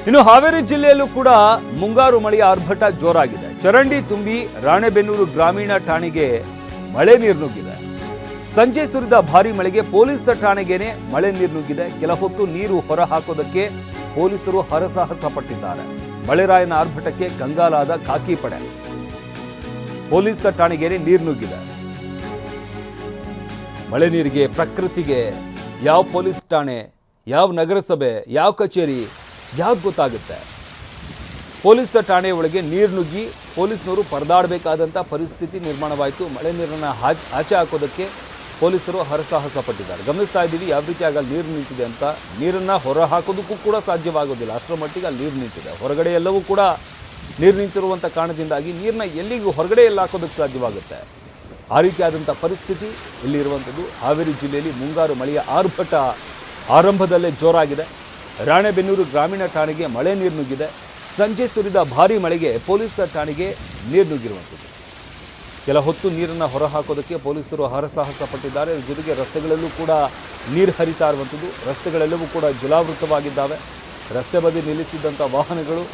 ಇನ್ನು ಹಾವೇರಿ ಜಿಲ್ಲೆಯಲ್ಲೂ ಕೂಡ ಮುಂಗಾರು ಮಳೆಯ ಆರ್ಭಟ ಜೋರಾಗಿದೆ. ಚರಂಡಿ ತುಂಬಿ ರಾಣೆಬೆನ್ನೂರು ಗ್ರಾಮೀಣ ಠಾಣೆಗೆ ಮಳೆ ನೀರು ನುಗ್ಗಿದೆ. ಸಂಜೆ ಸುರಿದ ಭಾರಿ ಮಳೆಗೆ ಪೊಲೀಸ್ ಠಾಣೆಗೇನೆ ಮಳೆ ನೀರು ನುಗ್ಗಿದೆ. ಕೆಲ ಹೊತ್ತು ನೀರು ಹೊರ ಹಾಕೋದಕ್ಕೆ ಪೊಲೀಸರು ಹರಸಾಹಸ ಪಟ್ಟಿದ್ದಾರೆ. ಮಳೆರಾಯನ ಆರ್ಭಟಕ್ಕೆ ಕಂಗಾಲಾದ ಖಾಕಿ ಪಡೆ ಪೊಲೀಸ್ ಠಾಣೆಗೇನೆ ನೀರು ನುಗ್ಗಿದೆ. ಮಳೆ ನೀರಿಗೆ ಪ್ರಕೃತಿಗೆ ಯಾವ ಪೊಲೀಸ್ ಠಾಣೆ, ಯಾವ ನಗರಸಭೆ, ಯಾವ ಕಚೇರಿ ಯಾವ್ದು ಗೊತ್ತಾಗುತ್ತೆ? ಪೊಲೀಸ್ ಠಾಣೆ ಒಳಗೆ ನೀರು ನುಗ್ಗಿ ಪೊಲೀಸ್ನವರು ಪರದಾಡಬೇಕಾದಂಥ ಪರಿಸ್ಥಿತಿ ನಿರ್ಮಾಣವಾಯಿತು. ಮಳೆ ನೀರನ್ನು ಆಚೆ ಹಾಕೋದಕ್ಕೆ ಪೊಲೀಸರು ಹರಸಾಹಸ ಪಟ್ಟಿದ್ದಾರೆ. ಗಮನಿಸ್ತಾ ಇದ್ದೀವಿ ಯಾವ ರೀತಿಯಾಗಿ ಅಲ್ಲಿ ನೀರು ನಿಂತಿದೆ ಅಂತ. ನೀರನ್ನು ಹೊರ ಹಾಕೋದಕ್ಕೂ ಕೂಡ ಸಾಧ್ಯವಾಗೋದಿಲ್ಲ, ಅಷ್ಟರ ಮಟ್ಟಿಗೆ ಅಲ್ಲಿ ನೀರು ನಿಂತಿದೆ. ಹೊರಗಡೆ ಎಲ್ಲವೂ ಕೂಡ ನೀರು ನಿಂತಿರುವಂಥ ಕಾರಣದಿಂದಾಗಿ ನೀರನ್ನ ಎಲ್ಲಿಗೂ ಹೊರಗಡೆ ಎಲ್ಲ ಹಾಕೋದಕ್ಕೆ ಸಾಧ್ಯವಾಗುತ್ತೆ. ಆ ರೀತಿಯಾದಂಥ ಪರಿಸ್ಥಿತಿ ಇಲ್ಲಿರುವಂಥದ್ದು. ಹಾವೇರಿ ಜಿಲ್ಲೆಯಲ್ಲಿ ಮುಂಗಾರು ಮಳೆಯ ಆರ್ಭಟ ಆರಂಭದಲ್ಲೇ ಜೋರಾಗಿದೆ. ರಾಣೆಬೆನ್ನೂರು ಗ್ರಾಮೀಣ ಠಾಣೆಗೆ ಮಳೆ ನೀರು ನುಗ್ಗಿದೆ. ಸಂಜೆ ಸುರಿದ ಭಾರೀ ಮಳೆಗೆ ಪೊಲೀಸ್ ಠಾಣೆಗೆ ನೀರು ನುಗ್ಗಿರುವಂಥದ್ದು. ಕೆಲ ಹೊತ್ತು ನೀರನ್ನು ಹೊರ ಹಾಕೋದಕ್ಕೆ ಪೊಲೀಸರು ಹರಸಾಹಸ ಪಟ್ಟಿದ್ದಾರೆ. ಜೊತೆಗೆ ರಸ್ತೆಗಳಲ್ಲೂ ಕೂಡ ನೀರು ಹರಿತಾ ಇರುವಂಥದ್ದು. ರಸ್ತೆಗಳೆಲ್ಲವೂ ಕೂಡ ಜಲಾವೃತವಾಗಿದ್ದಾವೆ. ರಸ್ತೆ ಬದಿ ನಿಲ್ಲಿಸಿದ್ದಂಥ ವಾಹನಗಳು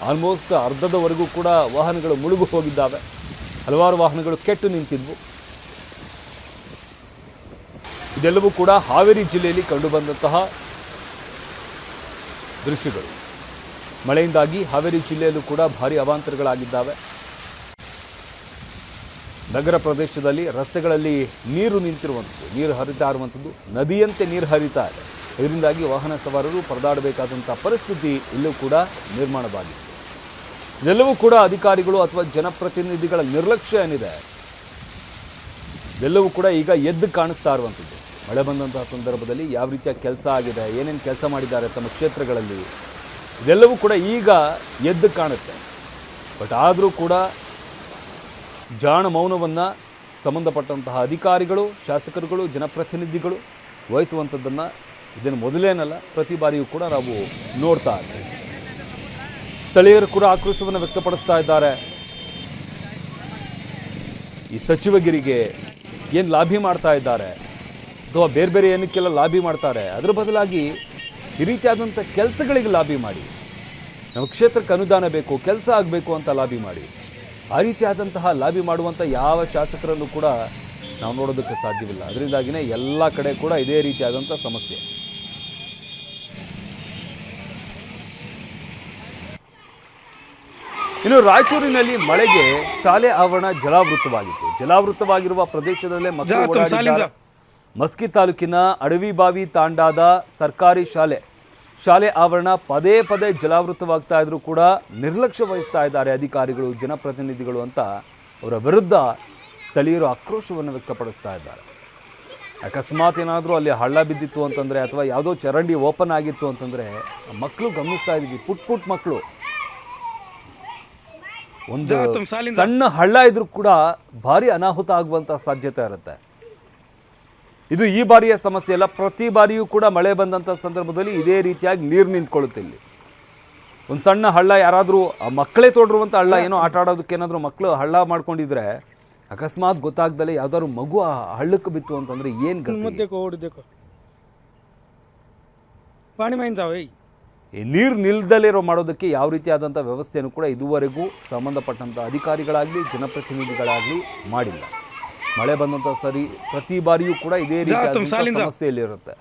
ಆಲ್ಮೋಸ್ಟ್ ಅರ್ಧದವರೆಗೂ ಕೂಡ ವಾಹನಗಳು ಮುಳುಗು ಹೋಗಿದ್ದಾವೆ. ಹಲವಾರು ವಾಹನಗಳು ಕೆಟ್ಟು ನಿಂತಿದ್ವು. ಇದೆಲ್ಲವೂ ಕೂಡ ಹಾವೇರಿ ಜಿಲ್ಲೆಯಲ್ಲಿ ಕಂಡುಬಂದಂತಹ ದೃಶ್ಯಗಳು. ಮಳೆಯಿಂದಾಗಿ ಹಾವೇರಿ ಜಿಲ್ಲೆಯಲ್ಲೂ ಕೂಡ ಭಾರಿ ಅವಾಂತರಗಳಾಗಿದ್ದಾವೆ. ನಗರ ಪ್ರದೇಶದಲ್ಲಿ ರಸ್ತೆಗಳಲ್ಲಿ ನೀರು ನಿಂತಿರುವಂಥದ್ದು, ನೀರು ಹರಿತಾ ಇರುವಂಥದ್ದು, ನದಿಯಂತೆ ನೀರು ಹರಿತಾ ಇದೆ. ಇದರಿಂದಾಗಿ ವಾಹನ ಸವಾರರು ಪರದಾಡಬೇಕಾದಂಥ ಪರಿಸ್ಥಿತಿ ಇಲ್ಲೂ ಕೂಡ ನಿರ್ಮಾಣವಾಗಿದೆ. ಇದೆಲ್ಲವೂ ಕೂಡ ಅಧಿಕಾರಿಗಳು ಅಥವಾ ಜನಪ್ರತಿನಿಧಿಗಳ ನಿರ್ಲಕ್ಷ್ಯ ಏನಿದೆ, ಇದೆಲ್ಲವೂ ಕೂಡ ಈಗ ಎದ್ದು ಕಾಣಿಸ್ತಾ ಇರುವಂಥದ್ದು. ಮಳೆ ಬಂದಂತಹ ಸಂದರ್ಭದಲ್ಲಿ ಯಾವ ರೀತಿಯ ಕೆಲಸ ಆಗಿದೆ, ಏನೇನು ಕೆಲಸ ಮಾಡಿದ್ದಾರೆ ತಮ್ಮ ಕ್ಷೇತ್ರಗಳಲ್ಲಿ, ಇದೆಲ್ಲವೂ ಕೂಡ ಈಗ ಎದ್ದು ಕಾಣುತ್ತೆ. ಬಟ್ ಆದರೂ ಕೂಡ ಜಾಣ ಮೌನವನ್ನು ಸಂಬಂಧಪಟ್ಟಂತಹ ಅಧಿಕಾರಿಗಳು, ಶಾಸಕರುಗಳು, ಜನಪ್ರತಿನಿಧಿಗಳು ವಹಿಸುವಂಥದ್ದನ್ನು ಇದನ್ನು ಮೊದಲೇನಲ್ಲ, ಪ್ರತಿ ಬಾರಿಯೂ ಕೂಡ ನಾವು ನೋಡ್ತಾ ಇದ್ದೀವಿ. ಸ್ಥಳೀಯರು ಕೂಡ ಆಕ್ರೋಶವನ್ನು ವ್ಯಕ್ತಪಡಿಸ್ತಾ ಇದ್ದಾರೆ. ಈ ಸಚಿವಗಿರಿಗೆ ಏನು ಲಾಭಿ ಮಾಡ್ತಾ ಇದ್ದಾರೆ ಅಥವಾ ಬೇರೆ ಬೇರೆ ಏನಕ್ಕೆಲ್ಲ ಲಾಭಿ ಮಾಡ್ತಾರೆ, ಅದರ ಬದಲಾಗಿ ಈ ರೀತಿಯಾದಂಥ ಕೆಲಸಗಳಿಗೆ ಲಾಭಿ ಮಾಡಿ, ನಮ್ಮ ಕ್ಷೇತ್ರಕ್ಕೆ ಅನುದಾನ ಬೇಕು, ಕೆಲಸ ಆಗಬೇಕು ಅಂತ ಲಾಭಿ ಮಾಡಿ. ಆ ರೀತಿಯಾದಂತಹ ಲಾಭಿ ಮಾಡುವಂಥ ಯಾವ ಶಾಸಕರನ್ನು ಕೂಡ ನಾವು ನೋಡೋದಕ್ಕೆ ಸಾಧ್ಯವಿಲ್ಲ. ಅದರಿಂದಾಗಿಯೇ ಎಲ್ಲ ಕಡೆ ಕೂಡ ಇದೇ ರೀತಿಯಾದಂಥ ಸಮಸ್ಯೆ. ಇನ್ನು ರಾಯಚೂರಿನಲ್ಲಿ ಮಳೆಗೆ ಶಾಲೆ ಆವರಣ ಜಲಾವೃತವಾಗಿತ್ತು. ಜಲಾವೃತವಾಗಿರುವ ಪ್ರದೇಶದಲ್ಲೇ ಮಕ್ಕಳು ಓಡಾಡಿದ್ದಾರೆ. ಮಸ್ಕಿ ತಾಲೂಕಿನ ಅಡವಿಬಾವಿ ತಾಂಡಾದ ಸರ್ಕಾರಿ ಶಾಲೆ ಆವರಣ ಪದೇ ಪದೇ ಜಲಾವೃತವಾಗ್ತಾ ಇದ್ರೂ ಕೂಡ ನಿರ್ಲಕ್ಷ್ಯ ವಹಿಸ್ತಾ ಇದ್ದಾರೆ ಅಧಿಕಾರಿಗಳು, ಜನಪ್ರತಿನಿಧಿಗಳು ಅಂತ ಅವರ ವಿರುದ್ಧ ಸ್ಥಳೀಯರು ಆಕ್ರೋಶವನ್ನು ವ್ಯಕ್ತಪಡಿಸ್ತಾ ಇದ್ದಾರೆ. ಅಕಸ್ಮಾತ್ ಏನಾದರೂ ಅಲ್ಲಿ ಹಳ್ಳ ಬಿದ್ದಿತ್ತು ಅಂತಂದರೆ ಅಥವಾ ಯಾವುದೋ ಚರಂಡಿ ಓಪನ್ ಆಗಿತ್ತು ಅಂತಂದರೆ ಮಕ್ಕಳು ಗಮನಿಸ್ತಾ ಇದ್ದೀವಿ, ಪುಟ್ ಮಕ್ಕಳು, ಒಂದು ಸಣ್ಣ ಹಳ್ಳ ಇದ್ರೂ ಕೂಡ ಭಾರಿ ಅನಾಹುತ ಆಗುವಂಥ ಸಾಧ್ಯತೆ ಇರುತ್ತೆ. ಇದು ಈ ಬಾರಿಯ ಸಮಸ್ಯೆ ಅಲ್ಲ, ಪ್ರತಿ ಬಾರಿಯೂ ಕೂಡ ಮಳೆ ಬಂದಂಥ ಸಂದರ್ಭದಲ್ಲಿ ಇದೇ ರೀತಿಯಾಗಿ ನೀರು ನಿಂತ್ಕೊಳ್ಳುತ್ತೆ. ಇಲ್ಲಿ ಒಂದು ಸಣ್ಣ ಹಳ್ಳ, ಯಾರಾದರೂ ಮಕ್ಕಳೇ ತೋಡಿರುವಂಥ ಹಳ್ಳ, ಏನೋ ಆಟ ಆಡೋದಕ್ಕೆ ಏನಾದರೂ ಮಕ್ಕಳು ಹಳ್ಳ ಮಾಡ್ಕೊಂಡಿದ್ರೆ ಅಕಸ್ಮಾತ್ ಗೊತ್ತಾಗ್ದಲೇ ಯಾವ್ದಾದ್ರು ಮಗು ಆ ಹಳ್ಳಕ್ಕೆ ಬಿತ್ತು ಅಂತಂದರೆ ಏನು ಈ ನೀರು ನಿಲ್ದಲಿರೋ ಮಾಡೋದಕ್ಕೆ ಯಾವ ರೀತಿಯಾದಂಥ ವ್ಯವಸ್ಥೆಯನ್ನು ಕೂಡ ಇದುವರೆಗೂ ಸಂಬಂಧಪಟ್ಟಂಥ ಅಧಿಕಾರಿಗಳಾಗಲಿ ಜನಪ್ರತಿನಿಧಿಗಳಾಗಲಿ ಮಾಡಿಲ್ಲ. ಮಳೆ ಬಂದಂಥ ಪ್ರತಿ ಬಾರಿಯೂ ಕೂಡ ಇದೇ ರೀತಿಯಾದ ಸಮಸ್ಯೆಯಲ್ಲಿರುತ್ತೆ.